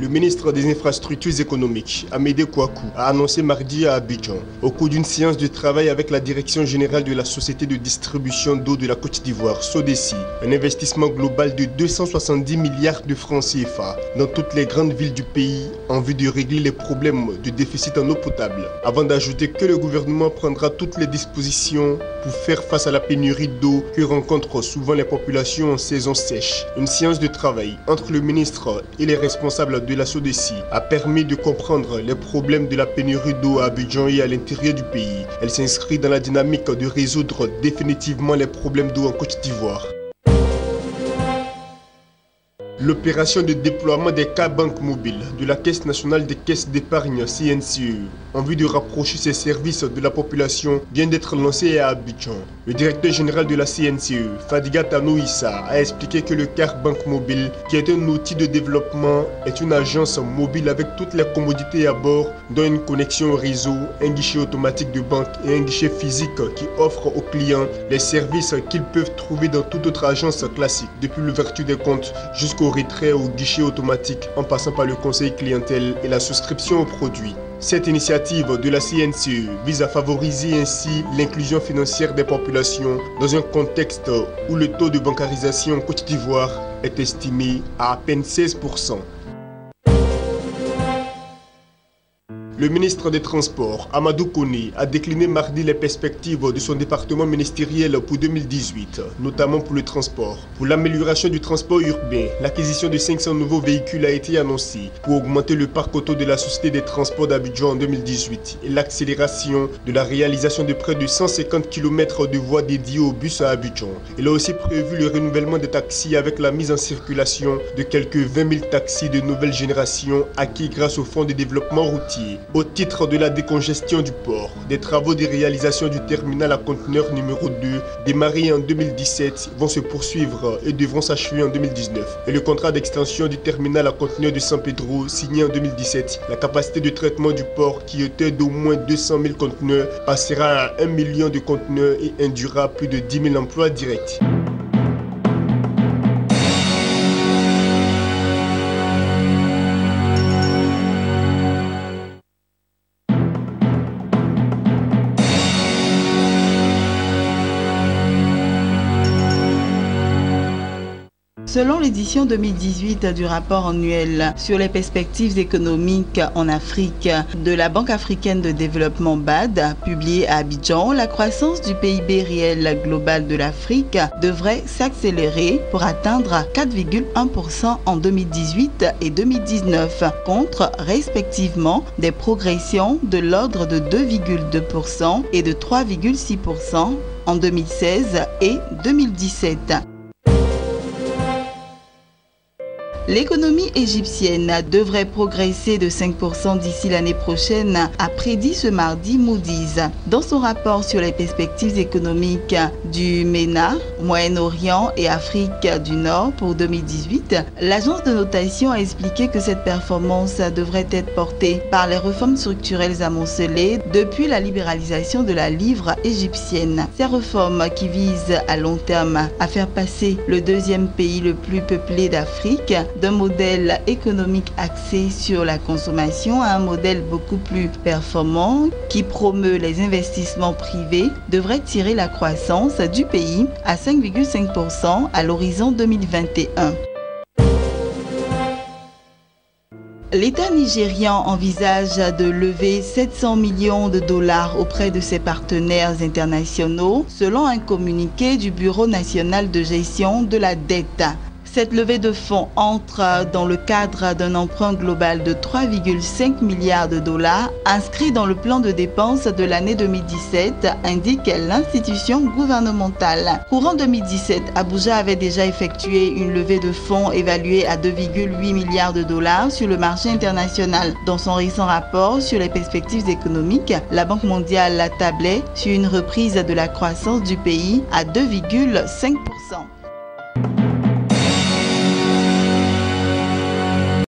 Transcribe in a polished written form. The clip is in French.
Le ministre des Infrastructures économiques, Amédée Kouakou, a annoncé mardi à Abidjan, au cours d'une séance de travail avec la Direction générale de la Société de distribution d'eau de la Côte d'Ivoire, SODECI, un investissement global de 270 milliards de francs CFA dans toutes les grandes villes du pays en vue de régler les problèmes de déficit en eau potable, avant d'ajouter que le gouvernement prendra toutes les dispositions pour faire face à la pénurie d'eau que rencontrent souvent les populations en saison sèche. Une séance de travail entre le ministre et les responsables de la SODECI a permis de comprendre les problèmes de la pénurie d'eau à Abidjan et à l'intérieur du pays. Elle s'inscrit dans la dynamique de résoudre définitivement les problèmes d'eau en Côte d'Ivoire. L'opération de déploiement des cartes banques mobiles de la Caisse nationale des caisses d'épargne CNCE en vue de rapprocher ses services de la population vient d'être lancée à Abidjan. Le directeur général de la CNCE, Fadiga Tano Issa, a expliqué que le carte banque mobile, qui est un outil de développement, est une agence mobile avec toutes les commodités à bord, dont une connexion au réseau, un guichet automatique de banque et un guichet physique qui offre aux clients les services qu'ils peuvent trouver dans toute autre agence classique, depuis l'ouverture des comptes jusqu'au retrait au guichet automatique en passant par le conseil clientèle et la souscription aux produits. Cette initiative de la CNCE vise à favoriser ainsi l'inclusion financière des populations dans un contexte où le taux de bancarisation en Côte d'Ivoire est estimé à peine 16%. Le ministre des Transports, Amadou Kone, a décliné mardi les perspectives de son département ministériel pour 2018, notamment pour le transport. Pour l'amélioration du transport urbain, l'acquisition de 500 nouveaux véhicules a été annoncée pour augmenter le parc auto de la Société des Transports d'Abidjan en 2018 et l'accélération de la réalisation de près de 150 km de voies dédiées aux bus à Abidjan. Il a aussi prévu le renouvellement des taxis avec la mise en circulation de quelques 20 000 taxis de nouvelle génération acquis grâce au Fonds de développement routier. Au titre de la décongestion du port, des travaux de réalisation du terminal à conteneurs numéro 2, démarrés en 2017, vont se poursuivre et devront s'achever en 2019. Et le contrat d'extension du terminal à conteneurs de San Pedro, signé en 2017, la capacité de traitement du port, qui était d'au moins 200 000 conteneurs, passera à 1 million de conteneurs et induira plus de 10 000 emplois directs. Selon l'édition 2018 du rapport annuel sur les perspectives économiques en Afrique de la Banque africaine de développement BAD, publié à Abidjan, la croissance du PIB réel global de l'Afrique devrait s'accélérer pour atteindre 4,1% en 2018 et 2019, contre respectivement des progressions de l'ordre de 2,2% et de 3,6% en 2016 et 2017. L'économie égyptienne devrait progresser de 5% d'ici l'année prochaine, a prédit ce mardi Moody's. Dans son rapport sur les perspectives économiques du MENA, Moyen-Orient et Afrique du Nord pour 2018, l'agence de notation a expliqué que cette performance devrait être portée par les réformes structurelles amoncelées depuis la libéralisation de la livre égyptienne. Ces réformes qui visent à long terme à faire passer le deuxième pays le plus peuplé d'Afrique d'un modèle économique axé sur la consommation à un modèle beaucoup plus performant qui promeut les investissements privés devrait tirer la croissance du pays à 5,5% à l'horizon 2021. L'État nigérian envisage de lever 700 millions de dollars auprès de ses partenaires internationaux, selon un communiqué du Bureau national de gestion de la dette. Cette levée de fonds entre dans le cadre d'un emprunt global de 3,5 milliards de dollars inscrit dans le plan de dépenses de l'année 2017, indique l'institution gouvernementale. Courant 2017, Abuja avait déjà effectué une levée de fonds évaluée à 2,8 milliards de dollars sur le marché international. Dans son récent rapport sur les perspectives économiques, la Banque mondiale tablait sur une reprise de la croissance du pays à 2,5%.